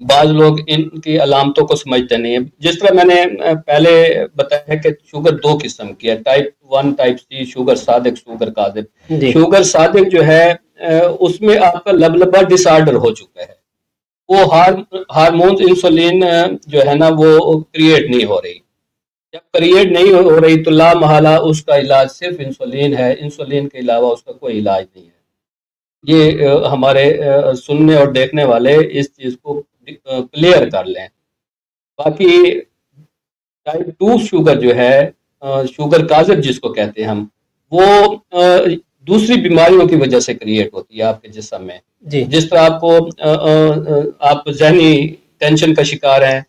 بعض لوگ ان کی علامتوں کو سمجھتے نہیں ہیں. جس طرح میں نے پہلے بتایا ہے کہ شوگر 2 قسم کی ہے، ٹائپ 1 ٹائپ سی، شوگر صادق، شوگر کاذب. شوگر صادق جو ہے اس میں آپ کا لبلبہ ڈس آرڈر ہو چکا ہے، وہ ہارمونز انسولین جو ہے نا وہ کریٹ نہیں ہو رہی. جب کریٹ نہیں ہو رہی تو لا محالہ اس کا علاج صرف انسولین ہے، انسولین کے علاوہ اس کا کوئی علاج نہیں ہے. یہ ہمارے سننے اور دیکھنے والے اس چیز کو کلیئر کر لیں. باقی ٹائپ 2 شوگر جو ہے، شوگر کاذب جس کو کہتے ہیں ہم، وہ دوسری بیماریوں کی وجہ سے کریٹ ہوتی ہے آپ کے جسم میں. جس طرح آپ کو آپ ذہنی ٹینشن کا شکار ہیں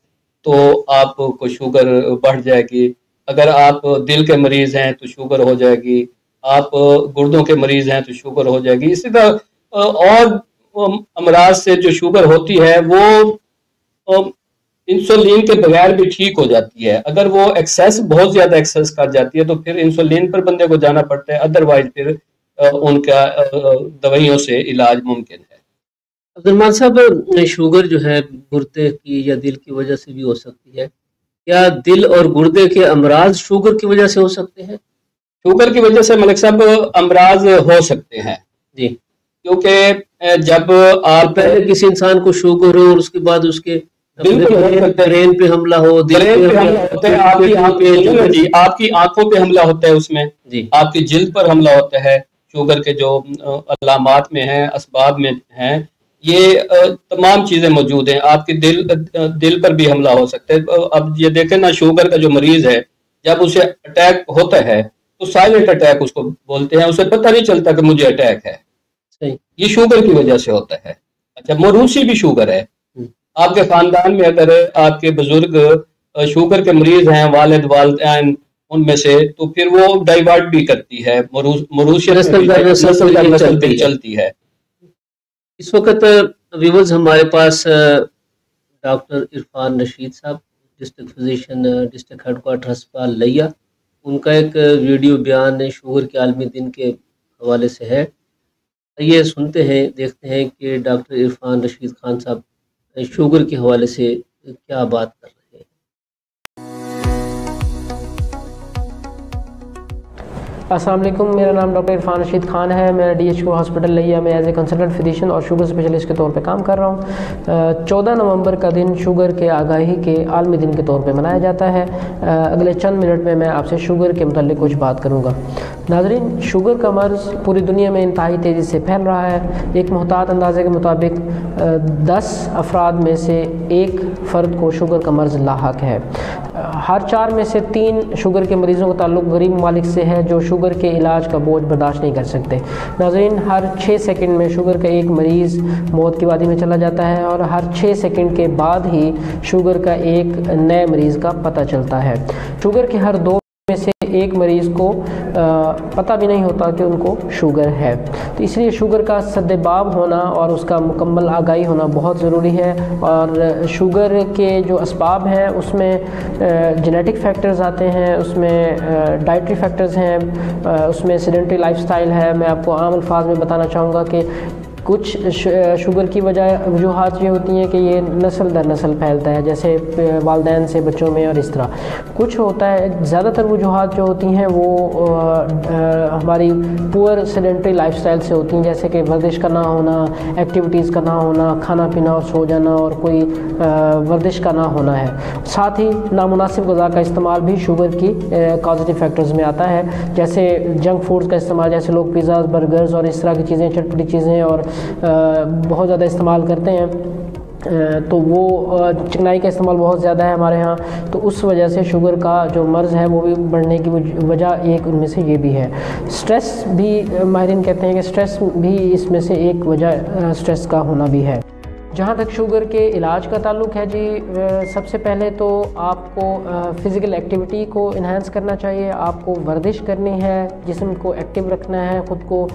تو آپ کو شوگر بڑھ جائے گی. اگر آپ دل کے مریض ہیں تو شوگر ہو جائے گی. آپ گردوں کے مریض ہیں تو شوگر ہو جائے گی. اسی طرح اور امراض سے جو شوگر ہوتی ہے وہ انسولین کے بغیر بھی ٹھیک ہو جاتی ہے. اگر وہ بہت زیادہ ایکسیس کر جاتی ہے تو پھر انسولین پر بندے کو جانا پڑتا ہے، ادروائز پھر ان کا دوائیوں سے علاج ممکن ہے. عبدالرحمن صاحب، شوگر جو ہے گردے کی یا دل کی وجہ سے بھی ہو سکتی ہے، کیا دل اور گردے کے امراض شوگر کی وجہ سے ہو سکتے ہیں؟ شوگر کی وجہ سے ملک صاحب امراض ہو سکتے ہیں جی، کیونکہ جب آپ پہلے کسی انسان کو شوگر ہو اور اس کے بعد اس کے برین پہ حملہ ہو، دل پہ حملہ ہوتا ہے، آپ کی آنکھوں پہ حملہ ہوتا ہے، اس میں آپ کی جلد پر حملہ ہوتا ہے. شوگر کے جو علامات میں ہیں، اسباب میں ہیں، یہ تمام چیزیں موجود ہیں. آپ کے دل پر بھی حملہ ہو سکتا ہے. اب یہ دیکھیں نا، شوگر کا جو مریض ہے جب اسے اٹیک ہوتا ہے تو سائلنٹ اٹیک اس کو بولتے ہیں، اسے پتہ نہیں چلتا کہ مجھے اٹیک ہے. یہ شوگر کی وجہ سے ہوتا ہے. اچھا، موروثی بھی شوگر ہے. آپ کے خاندان میں اگر آپ کے بزرگ شوگر کے مریض ہیں، والد والدین ان میں سے، تو پھر وہ ڈائیورٹ بھی کرتی ہے، موروثیت بھی چلتی ہے. اس وقت ویورز ہمارے پاس doctor Irfan Rashid sahib, district physician, district headquarter ہسپتال لیا، ان کا ایک ویڈیو بیان شوگر کے عالمی دن کے حوالے سے ہے. یہ سنتے ہیں، دیکھتے ہیں کہ ڈاکٹر عرفان رشید خان صاحب شوگر کے حوالے سے کیا بات کر رہے ہیں. السلام علیکم، میرا نام ڈاکٹر عرفان رشید خان ہے. میں ڈی ایچ او ہاسپٹل لیا میں ایز اے کنسلٹنٹ فزیشین اور شوگر اسپیشلسٹ کے طور پہ کام کر رہا ہوں. 14 نومبر کا دن شوگر کے آگاہی کے عالمی دن کے طور پہ منایا جاتا ہے. اگلے چند منٹ میں آپ سے شوگر کے متعلق کچھ بات کروں گا. ناظرین، شوگر کا مرض پوری دنیا میں انتہائی تیزی سے پھیل رہا ہے. ایک محتاط اندازے کے مطابق 10 افراد میں سے ایک فرد کو شوگر کا مرض لاحق ہے. ہر 4 میں سے 3 شوگر کے مریضوں کا تعلق غریب ممالک سے ہے جو شوگر کے علاج کا بوجھ برداشت نہیں کر سکتے. ناظرین، ہر 6 سیکنڈ میں شوگر کا ایک مریض موت کی وادی میں چلا جاتا ہے اور ہر 6 سیکنڈ کے بعد ہی شوگر کا ایک نئے مریض کا پتہ چلتا ہے. شوگر کے ہر 2 میں سے ایک مریض کو پتہ بھی نہیں ہوتا کہ ان کو شوگر ہے. تو اس لیے شوگر کا سد باب ہونا اور اس کا مکمل آگاہی ہونا بہت ضروری ہے. اور شوگر کے جو اسباب ہیں اس میں جینیٹک فیکٹرز آتے ہیں، اس میں ڈائٹری فیکٹرز ہیں، اس میں سیڈنٹری لائف سٹائل ہے. میں آپ کو عام الفاظ میں بتانا چاہوں گا کہ کچھ شوگر کی وجوہات یہ ہوتی ہیں کہ یہ نسل در نسل پھیلتا ہے، جیسے والدین سے بچوں میں، اور اس طرح کچھ ہوتا ہے. زیادہ تر وجوہات جو ہوتی ہیں وہ ہماری پور سیڈنٹری لائف سٹائل سے ہوتی ہیں، جیسے کہ ورزش کا نہ ہونا، ایکٹیویٹیز کا نہ ہونا، کھانا پینا اور سو جانا اور کوئی ورزش کا نہ ہونا ہے. ساتھ ہی نامناسب غذا کا استعمال بھی شوگر کی کازیٹیو فیکٹرز میں آتا ہے، جیسے جنک فوڈز کا استعمال، جیسے لوگ پیزاز، برگرز اور اس طرح کی چیزیں، چٹپٹی چیزیں اور بہت زیادہ استعمال کرتے ہیں. تو وہ چکنائی کا استعمال بہت زیادہ ہے ہمارے ہاں، تو اس وجہ سے شوگر کا جو مرض ہے وہ بھی بڑھنے کی وجہ ایک ان میں سے یہ بھی ہے. سٹریس بھی ماہرین کہتے ہیں کہ سٹریس بھی اس میں سے ایک وجہ سٹریس کا ہونا بھی ہے. جہاں تک شوگر کے علاج کا تعلق ہے جی، سب سے پہلے تو آپ کو فزیکل ایکٹیویٹی کو انہینس کرنا چاہیے. آپ کو ورزش کرنی ہے، جسم کو ایکٹیو رکھنا ہے، خود کو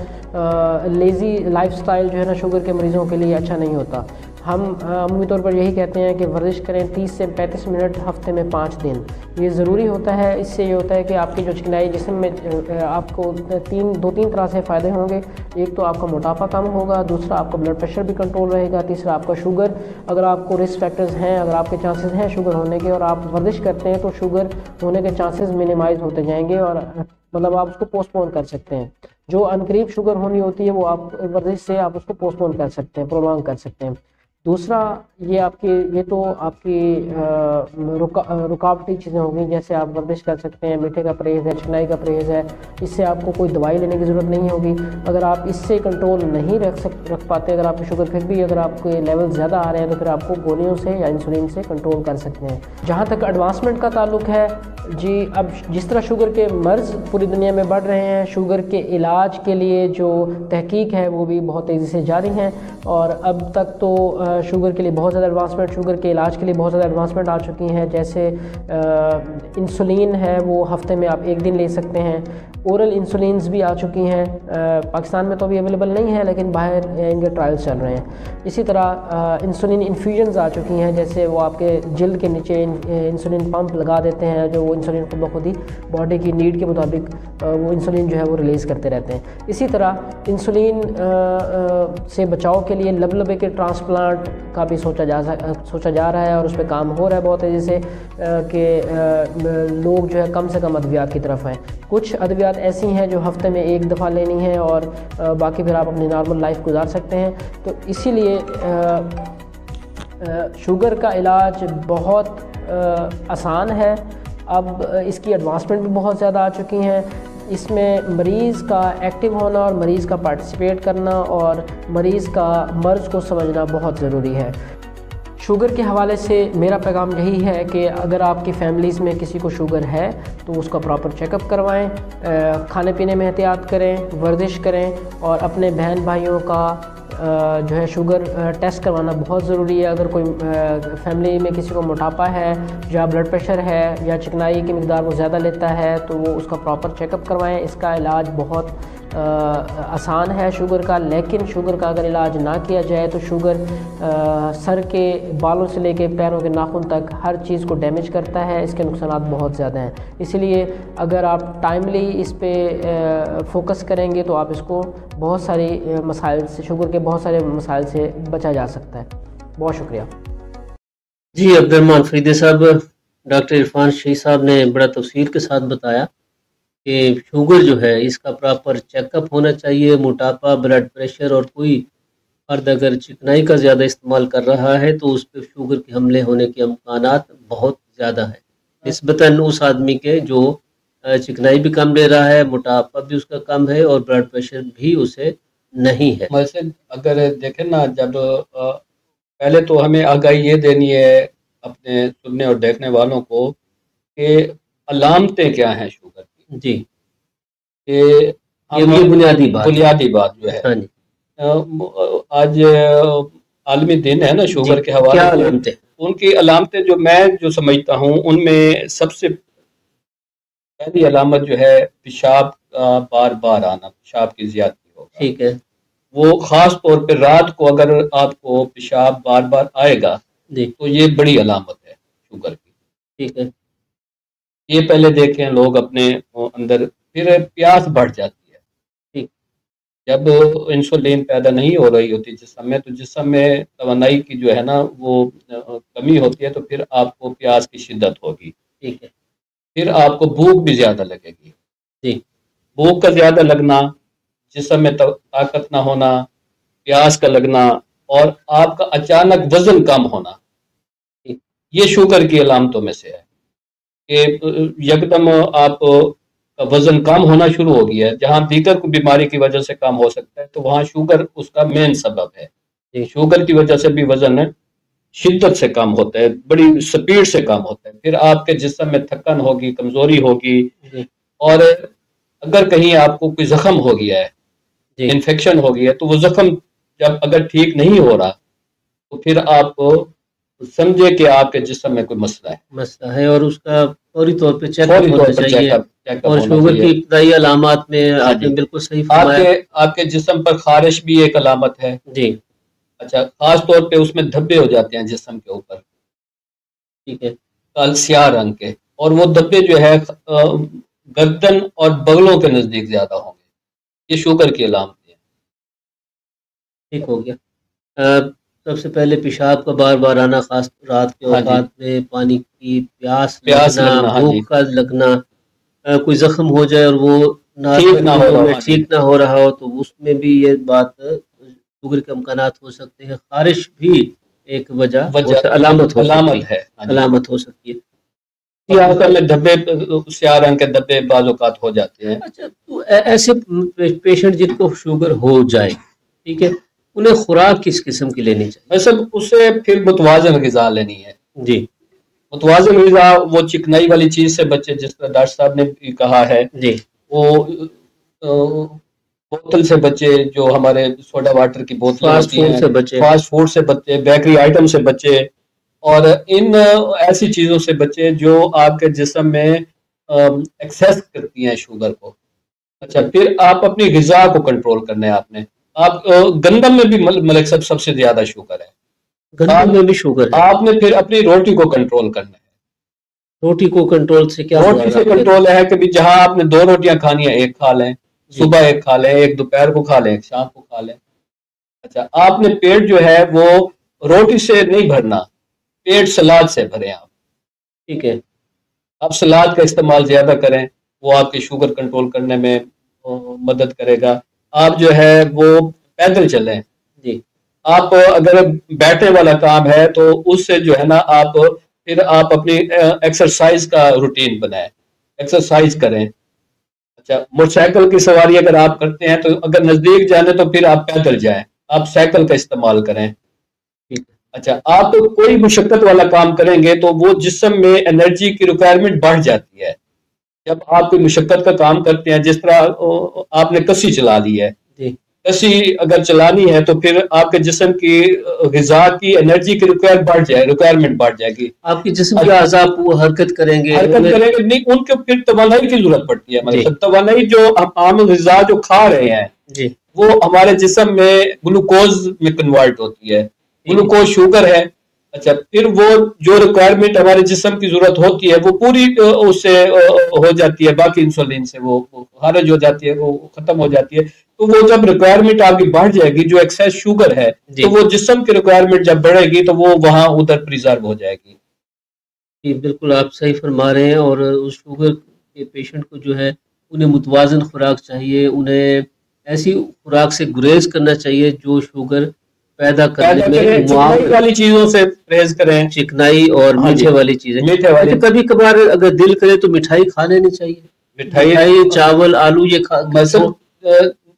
لیزی لائف سٹائل جو ہے نا شوگر کے مریضوں کے لیے اچھا نہیں ہوتا. ہم عمومی طور پر یہی کہتے ہیں کہ ورزش کریں 30 سے 35 منٹ ہفتے میں 5 دن، یہ ضروری ہوتا ہے۔ اس سے یہ ہوتا ہے کہ آپ کی جو چکنائی جسم میں آپ کو دو تین طرح سے فائدے ہوں گے۔ ایک تو آپ کا موٹاپا کم ہوگا، دوسرا آپ کا بلڈ پریشر بھی کنٹرول رہے گا، تیسرا آپ کا شوگر، اگر آپ کو رسک فیکٹرز ہیں، اگر آپ کے چانسز ہیں شوگر ہونے کے اور آپ ورزش کرتے ہیں تو شوگر ہونے کے چانسز منیمائز ہوتے جائیں گے، اور مطلب آپ اس کو پوسٹ پون کر سکتے ہیں۔ جو عنقریب شوگر ہونی ہوتی ہے وہ آپ ورزش سے آپ اس کو پوسٹ پون کر سکتے ہیں، پرولونگ کر سکتے ہیں۔ دوسرا یہ تو آپ کی رکاوٹی چیزیں ہوں گی، جیسے آپ ورزش کر سکتے ہیں، میٹھے کا پرہیز ہے، چکنائی کا پرہیز ہے، اس سے آپ کو کوئی دوائی لینے کی ضرورت نہیں ہوگی۔ اگر آپ اس سے کنٹرول نہیں رکھ پاتے، اگر آپ کی شوگر پھر بھی اگر آپ کے لیول زیادہ آ رہے ہیں تو پھر آپ کو گولیوں سے یا انسولین سے کنٹرول کر سکتے ہیں۔ جہاں تک ایڈوانسمنٹ کا تعلق ہے جی، اب جس طرح شوگر کے مرض پوری دنیا میں بڑھ رہے ہیں، شوگر کے علاج کے لیے جو تحقیق ہے وہ بھی بہت تیزی سے جاری ہیں، اور اب تک تو شوگر کے لیے بہت زیادہ ایڈوانسمنٹ، شوگر کے علاج کے لیے بہت زیادہ ایڈوانسمنٹ آ چکی ہیں۔ جیسے انسولین ہے وہ ہفتے میں آپ 1 دن لے سکتے ہیں، اورل انسولینز بھی آ چکی ہیں، پاکستان میں تو ابھی اویلیبل نہیں ہے لیکن باہر ان کے ٹرائلز چل رہے ہیں۔ اسی طرح انسولین انفیوژنز آ چکی ہیں، جیسے وہ آپ کے جلد کے نیچے انسولین پمپ لگا دیتے ہیں، جو وہ انسولین خود بخود ہی باڈی کی نیڈ کے مطابق وہ انسولین جو ہے وہ ریلیز کرتے رہتے ہیں۔ اسی طرح انسولین سے بچاؤ کے لیے لبلبے کے ٹرانسپلانٹ کا بھی سوچا جا رہا ہے، اور اس پہ کام ہو رہا ہے بہت تیزی سے، کہ لوگ جو ہے کم سے کم ادویات کی طرف ہیں۔ کچھ ادویات ایسی ہیں جو ہفتے میں 1 دفعہ لینی ہے اور باقی پھر آپ اپنی نارمل لائف گزار سکتے ہیں۔ تو اسی لیے شوگر کا علاج بہت آسان ہے، اب اس کی ایڈوانسمنٹ بھی بہت زیادہ آ چکی ہیں۔ اس میں مریض کا ایکٹیو ہونا اور مریض کا پارٹیسپیٹ کرنا اور مریض کا مرض کو سمجھنا بہت ضروری ہے۔ شوگر کے حوالے سے میرا پیغام یہی ہے کہ اگر آپ کی فیملیز میں کسی کو شوگر ہے تو اس کا پراپر چیک اپ کروائیں، کھانے پینے میں احتیاط کریں، ورزش کریں، اور اپنے بہن بھائیوں کا جو ہے شوگر ٹیسٹ کروانا بہت ضروری ہے۔ اگر کوئی فیملی میں کسی کو موٹاپا ہے یا بلڈ پریشر ہے یا چکنائی کی مقدار وہ زیادہ لیتا ہے تو وہ اس کا پراپر چیک اپ کروائیں۔ اس کا علاج بہت آسان ہے شوگر کا، لیکن شوگر کا اگر علاج نہ کیا جائے تو شوگر سر کے بالوں سے لے کے پیروں کے ناخن تک ہر چیز کو ڈیمیج کرتا ہے، اس کے نقصانات بہت زیادہ ہیں۔ اسی لیے اگر آپ ٹائملی اس پہ فوکس کریں گے تو آپ اس کو بہت ساری مسائل سے، شوگر کے بہت سارے مسائل سے بچا جا سکتا ہے۔ بہت شکریہ جی عبدالرحمن فریدی صاحب، ڈاکٹر عرفان شہید صاحب نے بڑا تفصیل کے ساتھ بتایا کہ شوگر جو ہے اس کا پراپر چیک اپ ہونا چاہیے۔ موٹاپا، بلڈ پریشر اور کوئی فرد اگر چکنائی کا زیادہ استعمال کر رہا ہے تو اس پہ شوگر کے حملے ہونے کے امکانات بہت زیادہ ہیں نسبتاً اس آدمی کے جو چکنائی بھی کم لے رہا ہے، موٹاپا بھی اس کا کم ہے اور بلڈ پریشر بھی اسے نہیں ہے۔ ویسے اگر دیکھیں نا، جب پہلے تو ہمیں آگاہی یہ دینی ہے اپنے سننے اور دیکھنے والوں کو کہ علامتیں کیا ہیں شوگر کی۔ جی، یہ بنیادی بات جو ہے۔ ہاں جی، آج عالمی دن ہے نا شوگر کے حوالے کیا سے، علامتیں؟ ان کی علامتیں جو سمجھتا ہوں ان میں سب سے پہلی علامت جو ہے پیشاب کا بار بار آنا، پیشاب کی زیادتی ہوگا۔ ٹھیک ہے، وہ خاص طور پہ رات کو اگر آپ کو پیشاب بار بار آئے گا جی تو یہ بڑی علامت ہے شوگر کی۔ ٹھیک ہے، یہ پہلے دیکھیں لوگ اپنے اندر، پھر پیاس بڑھ جاتی ہے۔ ٹھیک، جب انسولین پیدا نہیں ہو رہی ہوتی جسم میں، تو جسم میں توانائی کی جو ہے نا وہ کمی ہوتی ہے، تو پھر آپ کو پیاس کی شدت ہوگی۔ ٹھیک ہے، پھر آپ کو بھوک بھی زیادہ لگے گی۔ جی، بھوک کا زیادہ لگنا، جسم میں طاقت نہ ہونا، پیاس کا لگنا، اور آپ کا اچانک وزن کم ہونا، یہ شوگر کی علامتوں میں سے ہے کہ یکدم آپ کا وزن کم ہونا شروع ہو گیا ہے۔ جہاں دیگر کو بیماری کی وجہ سے کم ہو سکتا ہے تو وہاں شوگر اس کا مین سبب ہے۔ شوگر کی وجہ سے بھی وزن شدت سے کم ہوتا ہے، بڑی سپیڈ سے کم ہوتا ہے۔ پھر آپ کے جسم میں تھکن ہوگی، کمزوری ہوگی، اور اگر کہیں آپ کو کوئی زخم ہو گیا ہے، انفیکشن ہو گیا ہے، تو وہ زخم جب اگر ٹھیک نہیں ہو رہا تو پھر آپ سمجھے کہ آپ کے جسم میں کوئی مسئلہ ہے اور اس کا فوری طور پہ چیک اپ ہونا چاہیے۔ اور شوگر کی ابتدائی علامات میں آپ نے بالکل صحیح فرمایا، آپ کے جسم پر خارش بھی ایک علامت ہے۔ جی، اچھا، خاص طور پہ اس میں دھبے ہو جاتے ہیں جسم کے اوپر، ٹھیک ہے، کال سیاہ رنگ کے، اور وہ دھبے جو ہے گردن اور بغلوں کے نزدیک زیادہ ہوں گے، یہ شوگر کی علامتیں ہیں۔ ٹھیک ہو گیا۔ سب سے پہلے پیشاب کا بار بار آنا، خاص رات کے ہاں جی، اوقات میں، پانی کی پیاس پیاس لگنا، لگنا، ہاں جی، بھوک کا لگنا، کوئی زخم ہو جائے اور وہ ٹھیک نہ ہو رہا، ہاں جی، ٹھیک نہ ہو رہا ہو تو اس میں بھی یہ بات شوگر کے امکانات ہو سکتے ہیں۔ خارش بھی ایک علامت ہو سکتی ہے، ہے، ہاں جی، علامت ہو سکتی ہے۔ اور میں دھبے، سیاہ رنگ کے دھبے بعض اوقات ہو جاتے ہیں۔ اچھا، تو ایسے پیشنٹ جن کو شوگر ہو جائے، ٹھیک ہے، انہیں خوراک کس قسم کی لینی چاہیے؟ ویسے اسے پھر متوازن غذا لینی ہے۔ جی، متوازن غذا وہ چکنائی والی چیز سے بچے، جس طرح ڈاکٹر صاحب نے بھی کہا ہے، جی، وہ بوتل سے بچے، جو ہمارے سوڈا واٹر کی بوتلیں فاسٹ ہوتی فوڈ ہیں، سے بچے، فاسٹ فوڈ سے بچے، بیکری آئٹم سے بچے، اور ان ایسی چیزوں سے بچے جو آپ کے جسم میں ایکسیس کرتی ہیں شوگر کو۔ اچھا، پھر آپ اپنی غذا کو کنٹرول کرنا ہے آپ نے۔ آپ گندم میں بھی ملک سب سے زیادہ شوگر ہے، گندم میں بھی شوگر ہے۔ آپ نے پھر اپنی روٹی کو کنٹرول کرنا ہے۔ روٹی کو کنٹرول سے کیا روٹی سے کنٹرول ہے کہ جہاں آپ نے 2 روٹیاں کھانی ہیں، ایک کھا لیں، صبح ایک کھا لیں، ایک دوپہر کو کھا لیں، ایک شام کو کھا لیں۔ اچھا، آپ نے پیٹ جو ہے وہ روٹی سے نہیں بھرنا، پیٹ سلاد سے بھریں آپ۔ ٹھیک ہے، آپ سلاد کا استعمال زیادہ کریں، وہ آپ کی شوگر کنٹرول کرنے میں مدد کرے گا۔ آپ جو ہے وہ پیدل چلیں۔ جی، آپ اگر بیٹھنے والا کام ہے تو اس سے جو ہے نا پھر آپ اپنی ایکسرسائز کا روٹین بنائیں، ایکسرسائز کریں۔ اچھا، موٹر سائیکل کی سواری اگر آپ کرتے ہیں تو اگر نزدیک جانے تو پھر آپ پیدل جائیں، آپ سائیکل کا استعمال کریں۔ اچھا، آپ کوئی مشقت والا کام کریں گے تو وہ جسم میں انرجی کی ریکوائرمنٹ بڑھ جاتی ہے۔ جب آپ کوئی مشقت کا کام کرتے ہیں، جس طرح آپ نے کسی چلا لی ہے، کسی اگر چلانی ہے تو پھر آپ کے جسم کی غذا کی انرجی کی ریکوائرمنٹ بڑھ جائے گی۔ آپ کے جسم کے اعضاء حرکت کریں گے نہیں، ان کے پھر توانائی کی ضرورت پڑتی ہے۔ مطلب توانائی جو عام غذا جو کھا رہے ہیں وہ ہمارے جسم میں گلوکوز میں کنورٹ ہوتی ہے، گلوکوز شوگر ہے۔ اچھا، پھر وہ جو ریکوائرمنٹ ہمارے جسم کی ضرورت ہوتی ہے وہ پوری اس سے ہو جاتی ہے، باقی انسولین سے وہ خارج ہو جاتی ہے، وہ ختم ہو جاتی ہے۔ تو وہ جب ریکوائرمنٹ آپ کی بڑھ جائے گی، جو ایکسیس شوگر ہے، تو وہ جسم کی ریکوائرمنٹ جب بڑھے گی تو وہ وہاں ادھر پریزرو ہو جائے گی۔ جی، بالکل آپ صحیح فرما رہے ہیں۔ اور اس شوگر کے پیشنٹ کو جو ہے انہیں متوازن خوراک چاہیے، انہیں ایسی خوراک سے گریز کرنا چاہیے جو شوگر پیدا کرنے میں چکنائی والی چیزوں سے پرہیز کریں، چکنائی اور میٹھے والی چیزیں۔ کبھی کبھار اگر دل کرے تو مٹھائی کھا لینی چاہیے، مٹھائی، چاول، آلو، یہ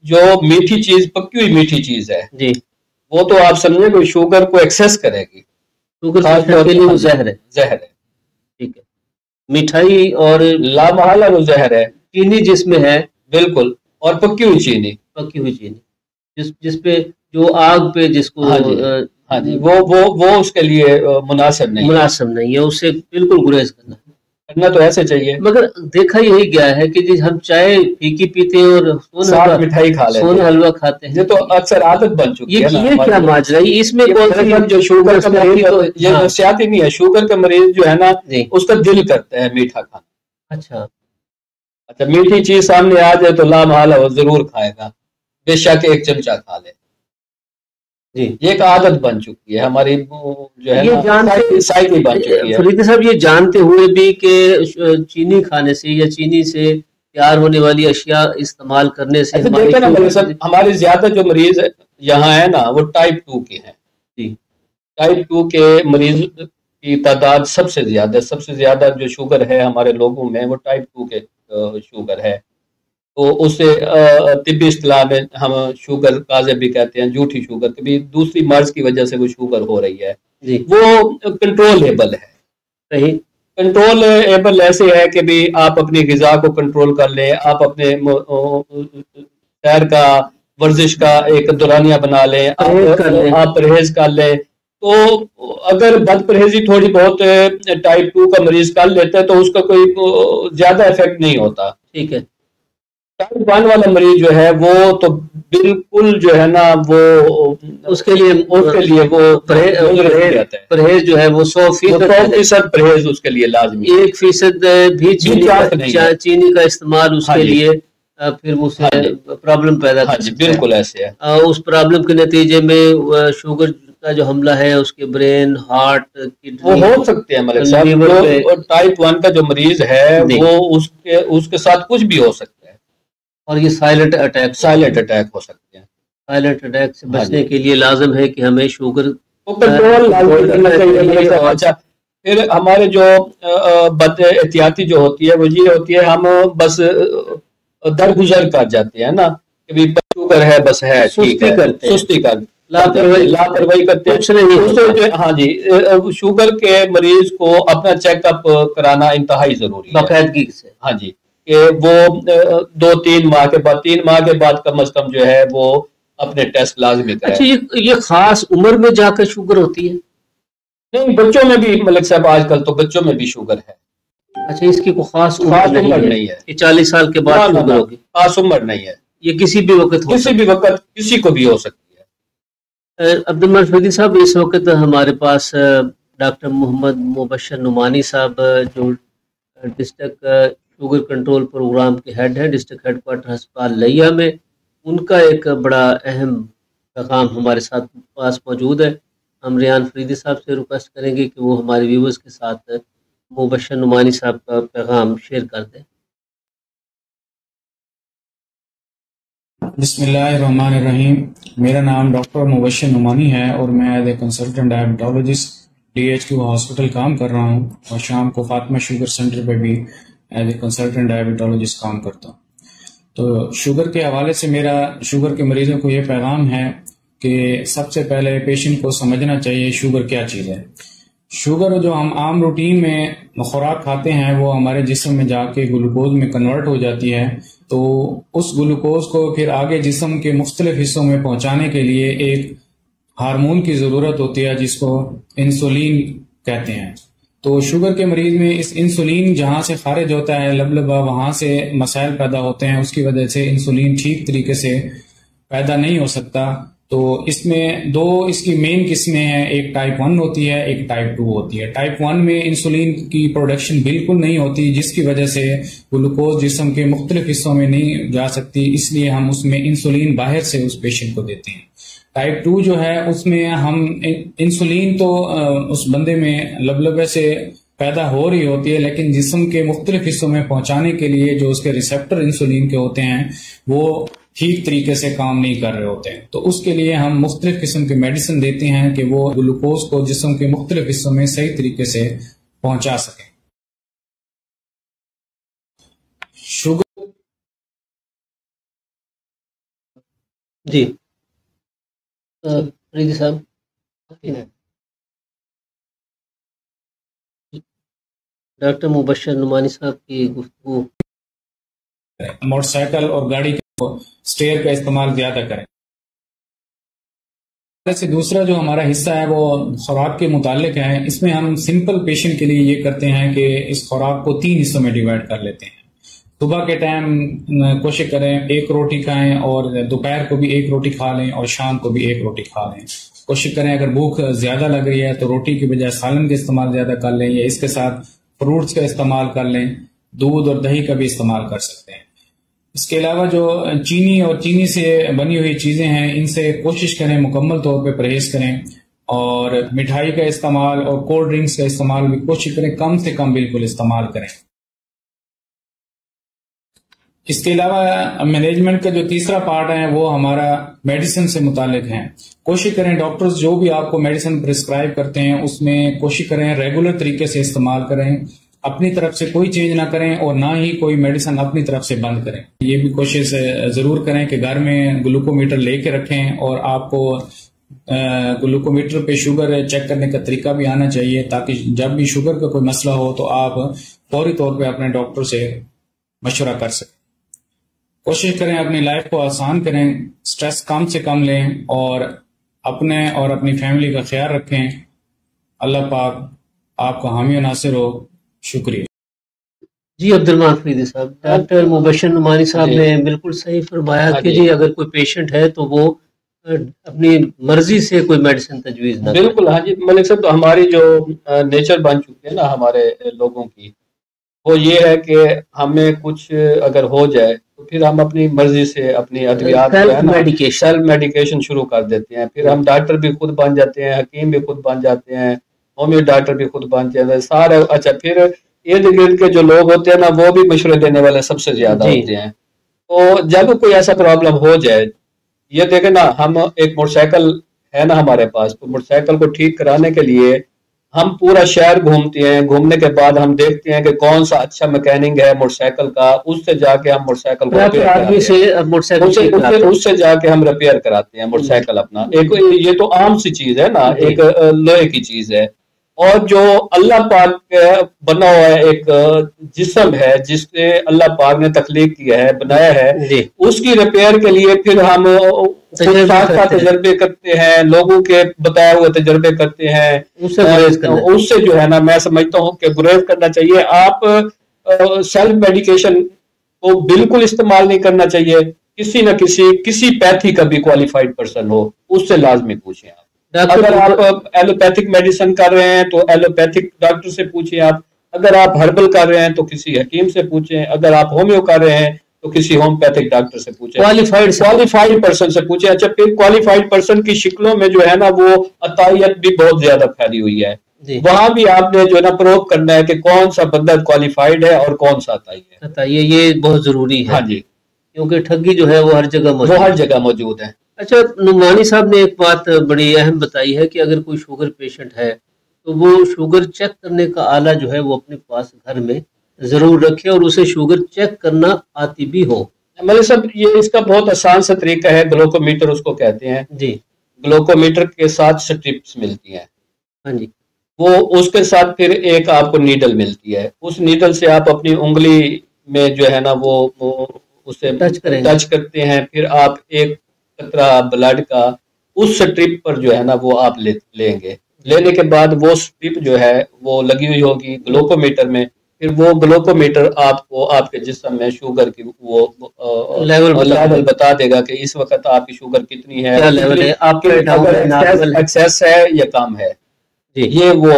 جو میٹھی چیز، پکی ہوئی میٹھی چیز ہے جی، وہ تو آپ سمجھیں کہ شوگر کو ایکسیس کرے گی، شوگر کے لیے وہ زہر ہے۔ ٹھیک ہے، مٹھائی اور لامحالہ وہ زہر ہے۔ چینی جس میں ہے، بالکل، اور پکی ہوئی چینی، جس پہ جو آگ پہ جس کو ہاں جی، وہ اس کے لیے مناسب نہیں ہے، اس سے بالکل گریز کرنا تو ایسے چاہیے۔ مگر دیکھا یہی گیا ہے کہ جی ہم چائے پھیکی پیتے ہیں اور ساتھ مٹھائی کھا لیتے ہیں، سونا حلوہ کھاتے ہیں، یہ تو اکثر عادت بن چکی ہے۔ یہ کیا ماجرا ہے؟ اس میں کون سی جو شوگر کا مریض، یہ نفسیاتی نہیں ہے، شوگر کا مریض جو ہے نا اس کا دل کرتا ہے میٹھا کھانا۔ اچھا، میٹھی چیز سامنے آ جائے تو لامحالہ وہ ضرور کھائے گا، بے شک ایک چمچہ کھا لے۔ یہ ایک عادت بن چکی ہے ہماری، جو ہے سائیکل بن چکی ہے۔ فریدی صاحب، یہ جانتے ہوئے بھی کہ چینی کھانے سے یا چینی سے تیار ہونے والی اشیاء استعمال کرنے سے ہمارے زیادہ جو مریض یہاں ہے نا وہ ٹائپ 2 کے ہیں۔ ٹائپ 2 کے مریض کی تعداد سب سے زیادہ جو شوگر ہے ہمارے لوگوں میں وہ ٹائپ 2 کے شوگر ہے۔ تو اسے طبی اصطلاح میں ہم شوگر کاذب بھی کہتے ہیں، جھوٹی شوگر، کبھی دوسری مرض کی وجہ سے وہ شوگر ہو رہی ہے، وہ کنٹرول ہے۔ کنٹرول ایبل ایسے ہے کہ بھی آپ اپنی غذا کو کنٹرول کر لیں، آپ اپنے سیر کا، ورزش کا ایک دورانیہ بنا لیں، آپ پرہیز کر لیں۔ تو اگر بد پرہیزی تھوڑی بہت ٹائپ 2 کا مریض کر لیتا ہے تو اس کا کوئی زیادہ افیکٹ نہیں ہوتا۔ ٹھیک ہے، ٹائپ 1 والا مریض جو ہے وہ تو بالکل جو ہے نا وہ اس کے لیے وہ پرہیز جو ہے وہ 100% پرہیز اس کے لیے لازمی، 1% بھی چینی کا استعمال اس کے لیے پھر اسے پرابلم پیدا کر سکتا ہے۔ بالکل ایسے ہے، اس پرابلم کے نتیجے میں شوگر کا جو حملہ ہے اس کے برین، ہارٹ، وہ ہو سکتے ہیں ملک صاحب۔ ٹائپ 1 کا جو مریض ہے وہ اس کے ساتھ کچھ بھی ہو سکتا ہے، اور یہ سائلنٹ اٹیک ہو سکتے ہیں۔ سائلنٹ اٹیک سے بچنے کے لیے لازم ہے کہ ہمیں شوگر کنٹرول کرنا چاہیے۔ اچھا، پھر ہمارے جو بد احتیاطی جو ہوتی ہے وہ یہ ہوتی ہے، ہم بس درگزر کر جاتے ہیں نا کہ شوگر ہے بس ہے، سستی کر لاپرواہی کرتے ہیں۔ ہاں جی، شوگر کے مریض کو اپنا چیک اپ کرانا انتہائی ضروری ہے باقاعدگی سے۔ ہاں جی، کہ وہ 2-3 ماہ کے بعد 3 ماہ کے بعد کم از کم جو ہے وہ اپنے ٹیسٹ لازمی کریں۔ اچھا، یہ خاص عمر میں جا کر شوگر ہوتی ہے؟ نہیں، بچوں میں بھی ملک صاحب آج کل تو بچوں میں بھی شوگر ہے۔ اچھا، اس کی کوئی خاص عمر نہیں ہے کہ 40 سال کے بعد شوگر ہوگی؟ خاص عمر نہیں ہے، یہ کسی بھی وقت کسی کو بھی ہو سکتی ہے۔ عبدالمجید فریدی صاحب، اس وقت ہمارے پاس ڈاکٹر محمد مبشر نعمانی صاحب جو ڈسٹرکٹ شوگر کنٹرول پروگرام کے ہیڈ ہیں ڈسٹرکٹ ہیڈ کوارٹر ہسپتال لیا میں، ان کا ایک بڑا اہم پیغام ہمارے ساتھ پاس موجود ہے۔ ہم ریان فریدی صاحب سے ریکویسٹ کریں گے کہ وہ ہمارے ویورز کے ساتھ مبشر نعمانی صاحب کا پیغام شیئر کر دیں۔ بسم اللہ الرحمن الرحیم۔ میرا نام ڈاکٹر مبشر نعمانی ہے اور میں as a consultant diabetologist DHQ hospital کام کر رہا ہوں، اور شام کو فاطمہ شوگر سینٹر پہ بھی ایز اے کنسلٹنٹ ڈائبٹالوجسٹ کام کرتا ہوں۔ تو شوگر کے حوالے سے میرا شوگر کے مریضوں کو یہ پیغام ہے کہ سب سے پہلے پیشنٹ کو سمجھنا چاہیے شوگر کیا چیز ہے۔ شوگر جو ہم عام روٹین میں خوراک کھاتے ہیں وہ ہمارے جسم میں جا کے گلوکوز میں کنورٹ ہو جاتی ہے، تو اس گلوکوز کو پھر آگے جسم کے مختلف حصوں میں پہنچانے کے لیے ایک ہارمون کی ضرورت ہوتی ہے جس کو انسولین کہتے ہیں۔ تو شوگر کے مریض میں اس انسولین جہاں سے خارج ہوتا ہے لبلبا، وہاں سے مسائل پیدا ہوتے ہیں، اس کی وجہ سے انسولین ٹھیک طریقے سے پیدا نہیں ہو سکتا۔ تو اس میں دو اس کی مین قسمیں ہیں، ایک ٹائپ 1 ہوتی ہے، ایک ٹائپ 2 ہوتی ہے۔ ٹائپ 1 میں انسولین کی پروڈکشن بالکل نہیں ہوتی، جس کی وجہ سے گلوکوز جسم کے مختلف حصوں میں نہیں جا سکتی، اس لیے ہم اس میں انسولین باہر سے اس پیشنٹ کو دیتے ہیں۔ ٹائپ 2 جو ہے اس میں ہم انسولین تو اس بندے میں لبلبے سے پیدا ہو رہی ہوتی ہے، لیکن جسم کے مختلف حصوں میں پہنچانے کے لیے جو اس کے ریسیپٹر انسولین کے ہوتے ہیں وہ ٹھیک طریقے سے کام نہیں کر رہے ہوتے ہیں۔ تو اس کے لیے ہم مختلف قسم کے میڈیسن دیتے ہیں کہ وہ گلوکوز کو جسم کے مختلف حصوں میں صحیح طریقے سے پہنچا سکیں۔ شوگر جی فریدی صاحب، ڈاکٹر مبشر نعمانی صاحب کی گفتگو۔ موٹر سائیکل اور گاڑی کے سٹیئر کا استعمال زیادہ کریں۔ سے دوسرا جو ہمارا حصہ ہے وہ خوراک کے متعلق ہے۔ اس میں ہم سمپل پیشنٹ کے لیے یہ کرتے ہیں کہ اس خوراک کو 3 حصوں میں ڈیوائڈ کر لیتے ہیں۔ صبح کے ٹائم کوشش کریں 1 روٹی کھائیں، اور دوپہر کو بھی 1 روٹی کھا لیں، اور شام کو بھی 1 روٹی کھا لیں۔ کوشش کریں اگر بھوک زیادہ لگ رہی ہے تو روٹی کی بجائے سالن کا استعمال زیادہ کر لیں، یا اس کے ساتھ فروٹس کا استعمال کر لیں، دودھ اور دہی کا بھی استعمال کر سکتے ہیں۔ اس کے علاوہ جو چینی اور چینی سے بنی ہوئی چیزیں ہیں ان سے کوشش کریں مکمل طور پہ پرہیز کریں، اور مٹھائی کا استعمال اور کولڈ ڈرنکس کا استعمال بھی کوشش کریں کم سے کم بالکل استعمال کریں۔ اس کے علاوہ مینجمنٹ کا جو تیسرا پارٹ ہے وہ ہمارا میڈیسن سے متعلق ہے۔ کوشش کریں ڈاکٹرز جو بھی آپ کو میڈیسن پرسکرائب کرتے ہیں اس میں کوشش کریں ریگولر طریقے سے استعمال کریں، اپنی طرف سے کوئی چینج نہ کریں، اور نہ ہی کوئی میڈیسن اپنی طرف سے بند کریں۔ یہ بھی کوشش ضرور کریں کہ گھر میں گلوکومیٹر لے کے رکھیں، اور آپ کو گلوکومیٹر پہ شوگر چیک کرنے کا طریقہ بھی آنا چاہیے، تاکہ جب بھی شوگر کا کوئی مسئلہ ہو تو آپ فوری طور پہ اپنے ڈاکٹر سے مشورہ کر سکیں۔ کوشش کریں اپنی لائف کو آسان کریں، سٹریس کم سے کم لیں، اور اپنے اور اپنی فیملی کا خیال رکھیں۔ اللہ پاک آپ کا حامی و ناصر ہو۔ شکریہ۔ جی عبدالرحمان فریدی صاحب، ڈاکٹر مبشر نعمانی صاحب نے بالکل صحیح فرمایا کہ جی اگر کوئی پیشنٹ ہے تو وہ اپنی مرضی سے کوئی میڈیسن تجویز نہ بالکل. ہاں جی ملک صاحب، ہماری جو نیچر بن چکی ہے نا ہمارے لوگوں کی، وہ یہ ہے کہ ہمیں کچھ اگر ہو جائے تو پھر ہم اپنی مرضی سے اپنی ادویات سیلف میڈیکیشن شروع کر دیتے ہیں. پھر ہم ڈاکٹر بھی خود بن جاتے ہیں، حکیم بھی خود بن جاتے ہیں، ہومیو ڈاکٹر بھی خود بن جاتے ہیں سارے. اچھا پھر ارد گرد کے جو لوگ ہوتے ہیں نا وہ بھی مشورے دینے والے سب سے زیادہ ہوتے ہیں. تو جب کوئی ایسا پرابلم ہو جائے، یہ دیکھیں نا ہم ایک موٹر سائیکل ہے نا ہمارے پاس، تو موٹر سائیکل کو ٹھیک کرانے کے لیے ہم پورا شہر گھومتے ہیں. گھومنے کے بعد ہم دیکھتے ہیں کہ کون سا اچھا میکینک ہے موٹر سائیکل کا، اس سے جا کے ہم موٹر سائیکل کو اس سے جا کے ہم ریپیئر کراتے ہیں موٹر سائیکل اپنا. ایک یہ تو عام سی چیز ہے نا، ایک لوہے کی چیز ہے. اور جو اللہ پاک بنا ہوا ہے ایک جسم ہے جس سے اللہ پاک نے تخلیق کیا ہے، بنایا ہے، اس کی ریپیئر کے لیے پھر ہم تجربے کرتے ہیں، لوگوں کے بتائے ہوئے تجربے کرتے ہیں. اس سے جو ہے نا میں سمجھتا ہوں کہ گریز کرنا چاہیے. آپ سیلف میڈیکیشن کو بالکل استعمال نہیں کرنا چاہیے. کسی نہ کسی پیتھی کا بھی کوالیفائڈ پرسن ہو اس سے لازمی پوچھیں. آپ اگر آپ ایلوپیتھک میڈیسن کر رہے ہیں تو ایلوپیتھک ڈاکٹر سے پوچھیں. آپ اگر آپ ہربل کر رہے ہیں تو کسی حکیم سے پوچھیں. اگر آپ ہومیو کر رہے ہیں تو کسی ہومیوپیتھک ڈاکٹر سے پوچھیں، کوالیفائڈ پرسن سے پوچھیں. اچھا پھر کوالیفائڈ پرسن کی شکلوں میں جو ہے نا وہ عطائیت بھی بہت زیادہ پھیلی ہوئی ہے. وہاں بھی آپ نے جو ہے نا پروو کرنا ہے کہ کون سا بندہ کوالیفائڈ ہے اور کون سا عطائی ہے. یہ بہت ضروری ہے. ہاں جی، کیونکہ ٹھگی جو ہے وہ ہر جگہ موجود ہے. اچھا نعمانی صاحب نے ایک بات بڑی اہم بتائی ہے کہ اگر کوئی شوگر پیشنٹ ہے تو وہ شوگر چیک کرنے کا آلہ جو ہے وہ اپنے پاس گھر میں ضرور رکھے اور اسے شوگر چیک کرنا آتی بھی ہو. مطلب صاحب یہ اس کا بہت آسان سا طریقہ ہے، گلوکومیٹر اس کو کہتے ہیں. جی، گلوکومیٹر کے ساتھ سٹرپس ملتی ہیں. ہاں جی، وہ اس کے ساتھ پھر ایک آپ کو نیڈل ملتی ہے. اس نیڈل سے آپ اپنی انگلی میں جو ہے نا وہ اسے ٹچ کرتے ہیں. پھر آپ ایک قطرہ بلڈ کا اس سٹرپ پر جو ہے نا وہ آپ لیں گے. لینے کے بعد وہ سٹرپ جو ہے وہ لگی ہوئی ہوگی گلوکومیٹر میں. پھر وہ گلوکومیٹر آپ کو آپ کے جسم میں شوگر کی وہ لیول بتا دے گا کہ اس وقت آپ کی شوگر کتنی ہے، ایکسیس ہے یا کم ہے. یہ وہ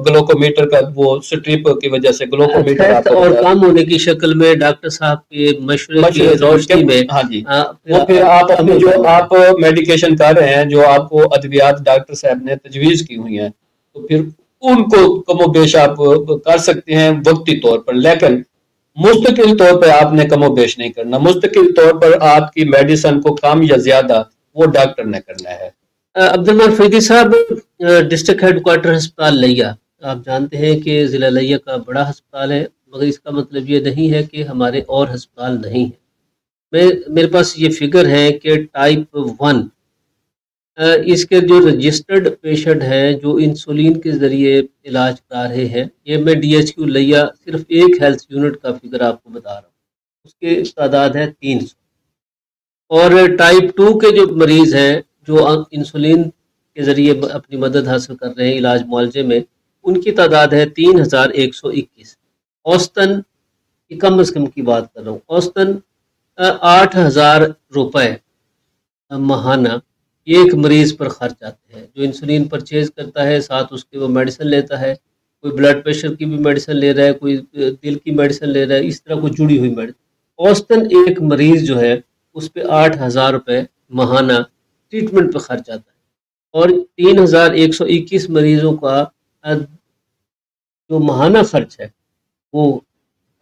گلوکومیٹر کا وہ سٹرپ کی وجہ سے گلوکومیٹر اور کم ہونے کی شکل میں ڈاکٹر صاحب کے مشورے کی روشنی میں. ہاں جی، وہ پھر آپ اپنے جو آپ میڈیکیشن کر رہے ہیں، جو آپ کو ادویات ڈاکٹر صاحب نے تجویز کی ہوئی ہیں، تو پھر ان کو کم و بیش آپ کر سکتے ہیں وقتی طور پر. لیکن مستقل طور پر آپ نے کم و بیش نہیں کرنا. مستقل طور پر آپ کی میڈیسن کو کم یا زیادہ وہ ڈاکٹر نے کرنا ہے. عبدالرحمان فریدی صاحب، ڈسٹرکٹ ہیڈ کوارٹر ہسپتال لیا آپ جانتے ہیں کہ ضلع لیا کا بڑا ہسپتال ہے، مگر اس کا مطلب یہ نہیں ہے کہ ہمارے اور ہسپتال نہیں ہیں. میرے پاس یہ فگر ہے کہ ٹائپ 1 اس کے جو رجسٹرڈ پیشنٹ ہیں جو انسولین کے ذریعے علاج کرا رہے ہیں، یہ میں ڈی ایچ کیو لیا صرف ایک ہیلتھ یونٹ کا فگر آپ کو بتا رہا ہوں، اس کی تعداد ہے 300. اور ٹائپ 2 کے جو مریض ہیں جو انسولین کے ذریعے اپنی مدد حاصل کر رہے ہیں علاج معالجے میں، ان کی تعداد ہے 3121. اوسطن کم از کم کی بات کر رہا ہوں، اوسطن 8000 روپے ماہانہ ایک مریض پر خرچ آتے ہیں جو انسولین پرچیز کرتا ہے. ساتھ اس کے وہ میڈیسن لیتا ہے، کوئی بلڈ پریشر کی بھی میڈیسن لے رہا ہے، کوئی دل کی میڈیسن لے رہا ہے، اس طرح کوئی جڑی ہوئی میڈیسن. اوسطن ایک مریض جو ہے اس پہ 8000 روپے ماہانہ ٹریٹمنٹ پہ خرچ آتا ہے. اور 3121 مریضوں کا جو ماہانہ خرچ ہے وہ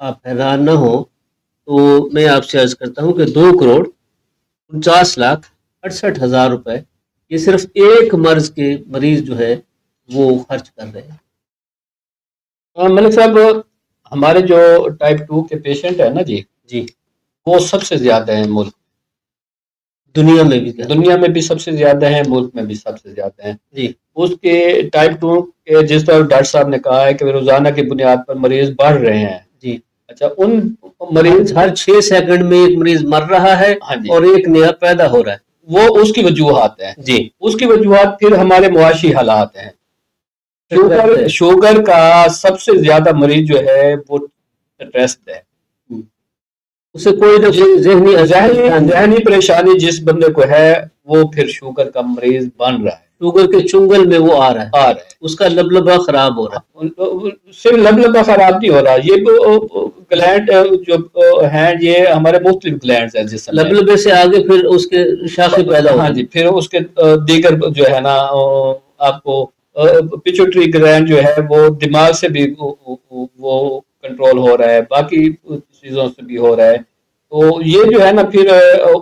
آپ حیران نہ ہو تو میں آپ سے عرض کرتا ہوں کہ 2,49,68,000 روپے یہ صرف ایک مرض کے مریض جو ہے وہ خرچ کر رہے ہیں. ملک صاحب، ہمارے جو ٹائپ 2 کے پیشنٹ ہیں نا جی وہ سب سے زیادہ ہیں ملک، دنیا میں بھی سب سے زیادہ ہیں، ملک میں بھی سب سے زیادہ ہیں جی. اس کے ٹائپ 2 کے جس طرح ڈاکٹر صاحب نے کہا ہے کہ روزانہ کی بنیاد پر مریض بڑھ رہے ہیں جی. اچھا، ان مریض ہر 6 سیکنڈ میں ایک مریض مر رہا ہے اور ایک نیا پیدا ہو رہا ہے. وہ اس کی وجوہات ہیں جی. اس کی وجوہات پھر ہمارے معاشی حالات ہیں. شوگر کا سب سے زیادہ مریض جو ہے وہ اسٹریسڈ ہے، اسے کوئی نہ کوئی ذہنی پریشانی جس بندے کو ہے وہ پھر شوگر کا مریض بن رہا ہے، شوگر کے چنگل میں وہ آ رہا ہے، اس کا لبلبہ خراب ہو رہا ہے۔ صرف لبلبہ خراب نہیں ہو رہا، یہ گلینڈ جو ہیں یہ ہمارے مختلف گلینڈز ہیں جس میں لبلبے سے آگے پھر اس کے شاخیں پیدا ہوتی ہیں۔ ہاں جی، پھر اس کے دیگر جو ہے نا آپ کو پیچوٹری گلینڈ جو ہے وہ دماغ سے بھی وہ کنٹرول ہو رہا ہے، باقی چیزوں سے بھی ہو رہا ہے، تو یہ جو ہے نا پھر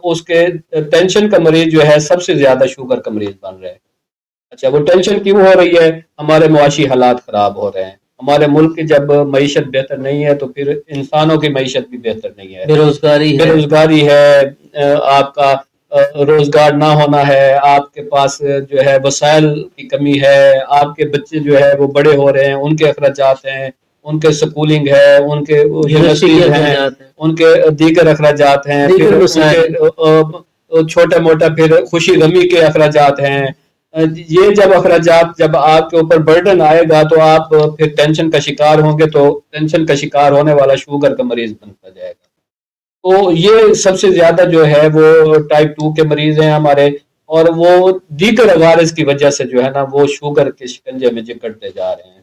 اس کے ٹینشن کا مریض جو ہے سب سے زیادہ شوگر کا مریض بن رہا ہے۔ اچھا، وہ ٹینشن کیوں ہو رہی ہے؟ ہمارے معاشی حالات خراب ہو رہے ہیں، ہمارے ملک کی جب معیشت بہتر نہیں ہے تو پھر انسانوں کی معیشت بھی بہتر نہیں ہے، بے روزگاری ہے، آپ کا روزگار نہ ہونا ہے، آپ کے پاس جو ہے وسائل کی کمی ہے، آپ کے بچے جو ہے وہ بڑے ہو رہے ہیں، ان کے اخراجات ہیں، ان کے سکولنگ ہے، ان کے یونیورسٹیز ہیں، ان کے دیگر اخراجات ہیں، پھر چھوٹا موٹا پھر خوشی غمی کے اخراجات ہیں۔ یہ جب اخراجات جب آپ کے اوپر برڈن آئے گا تو آپ پھر ٹینشن کا شکار ہوں گے، تو ٹینشن کا شکار ہونے والا شوگر کا مریض بنتا جائے گا۔ تو یہ سب سے زیادہ جو ہے وہ ٹائپ 2 کے مریض ہیں ہمارے، اور وہ دیگر عوارض کی وجہ سے جو ہے نا وہ شوگر کے شکنجے میں جکڑتے جا رہے ہیں،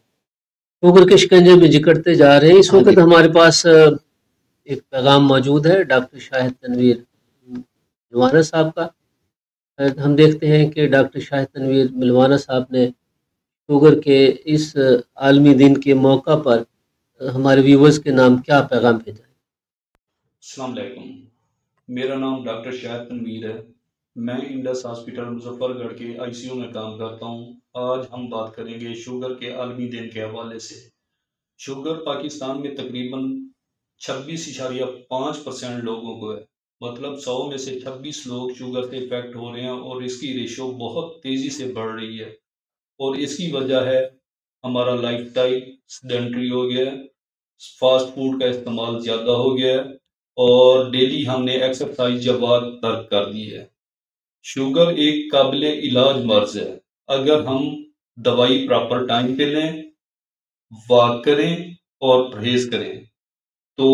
شوگر کے شکنجے میں جکڑتے جا رہے ہیں۔ اس وقت ہمارے پاس ایک پیغام موجود ہے ڈاکٹر شاہد تنویر ملوانا صاحب کا۔ ہم دیکھتے ہیں کہ ڈاکٹر شاہد تنویر ملوانا صاحب نے شوگر کے اس عالمی دن کے موقع پر ہمارے ویورز کے نام کیا پیغام بھیجا ہے؟ السلام علیکم، میرا نام ڈاکٹر شاہد تنویر ہے، میں انڈس ہاسپٹل مظفر گڑھ کے آئی سی یو میں کام کرتا ہوں۔ آج ہم بات کریں گے شوگر کے عالمی دن کے حوالے سے۔ شوگر پاکستان میں تقریباً 26.5% لوگوں کو ہے، مطلب 100 میں سے 26 لوگ شوگر سے افیکٹ ہو رہے ہیں، اور اس کی ریشو بہت تیزی سے بڑھ رہی ہے، اور اس کی وجہ ہے ہمارا لائف سٹائل سیڈنٹری ہو گیا ہے، فاسٹ فوڈ کا استعمال زیادہ ہو گیا ہے، اور ڈیلی ہم نے ایکسرسائز یا واک ترک کر دی ہے۔ شوگر ایک قابل علاج مرض ہے، اگر ہم دوائی پراپر ٹائم پہ لیں، واک کریں اور پرہیز کریں تو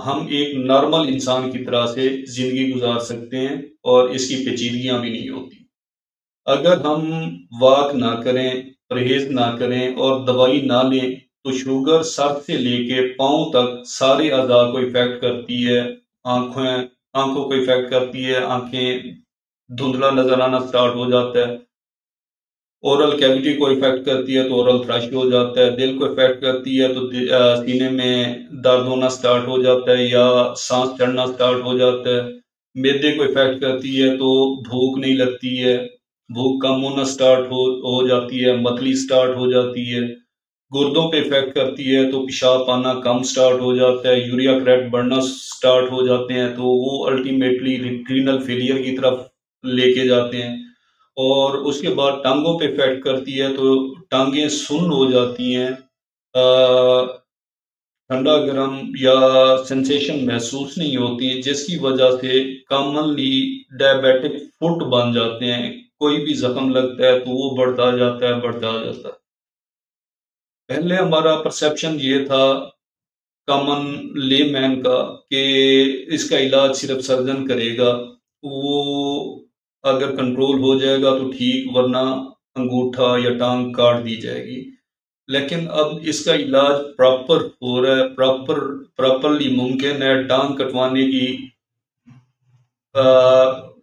ہم ایک نارمل انسان کی طرح سے زندگی گزار سکتے ہیں، اور اس کی پیچیدگیاں بھی نہیں ہوتی۔ اگر ہم واک نہ کریں، پرہیز نہ کریں اور دوائی نہ لیں تو شوگر سر سے لے کے پاؤں تک سارے اعضاء کو افیکٹ کرتی ہے، آنکھوں کو افیکٹ کرتی ہے، آنکھیں دھندلا نظر آنا سٹارٹ ہو جاتا ہے، اورل کیویٹی کو افیکٹ کرتی ہے تو اورل تھرش ہو جاتا ہے، دل کو افیکٹ کرتی ہے تو سینے میں درد ہونا سٹارٹ ہو جاتا ہے یا سانس چڑھنا سٹارٹ ہو جاتا ہے، معدے کو افیکٹ کرتی ہے تو بھوک نہیں لگتی ہے، بھوک کم ہونا سٹارٹ ہو جاتی ہے، متلی سٹارٹ ہو جاتی ہے، گردوں پہ افیکٹ کرتی ہے تو پیشاب آنا کم سٹارٹ ہو جاتا ہے، یوریا کریٹ بڑھنا سٹارٹ ہو جاتے ہیں، تو وہ الٹیمیٹلی رینل فیلئر کی طرف لے کے جاتے ہیں، اور اس کے بعد ٹانگوں پہ افیکٹ کرتی ہے تو ٹانگیں سن ہو جاتی ہیں، ٹھنڈا گرم یا سینسیشن محسوس نہیں ہوتی، جس کی وجہ سے کامنلی ڈائبیٹک فٹ بن جاتے ہیں، کوئی بھی زخم لگتا ہے تو وہ بڑھتا جاتا ہے۔ پہلے ہمارا پرسیپشن یہ تھا کامن لے مین کا کہ اس کا علاج صرف سرجن کرے گا، وہ اگر کنٹرول ہو جائے گا تو ٹھیک، ورنہ انگوٹھا یا ٹانگ کاٹ دی جائے گی، لیکن اب اس کا علاج پراپر ہو رہا ہے، پراپرلی ممکن ہے۔ ٹانگ کٹوانے کی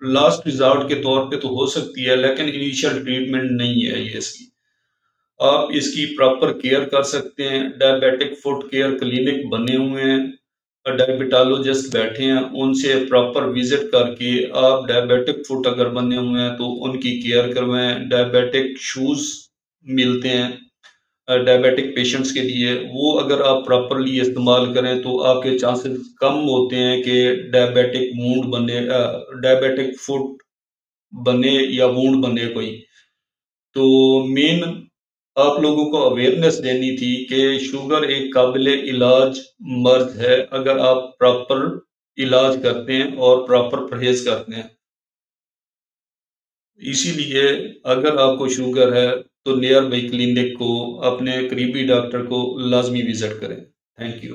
لاسٹ ریزارٹ کے طور پہ تو ہو سکتی ہے، لیکن انیشل ٹریٹمنٹ نہیں ہے یہ اس کی۔ آپ اس کی پراپر کیئر کر سکتے ہیں، ڈائبیٹک فٹ کیئر کلینک بنے ہوئے ہیں، ڈائبیٹالوجسٹ بیٹھے ہیں، ان سے پراپر وزٹ کر کے آپ ڈائبیٹک فٹ اگر بنے ہوئے ہیں تو ان کی کیئر کروائیں۔ ڈائبیٹک شوز ملتے ہیں ڈائبیٹک پیشنٹس کے لیے، وہ اگر آپ پراپرلی استعمال کریں تو آپ کے چانسز کم ہوتے ہیں کہ ڈائبیٹک فٹ بنے یا وونڈ بنے کوئی۔ تو مین آپ لوگوں کو اویئرنیس دینی تھی کہ شوگر ایک قابل علاج مرض ہے اگر آپ پراپر علاج کرتے ہیں اور پراپر پرہیز کرتے ہیں۔ اسی لیے اگر آپ کو شوگر ہے تو نیئر بائی کلینک کو، اپنے قریبی ڈاکٹر کو لازمی وزٹ کریں۔ Thank you.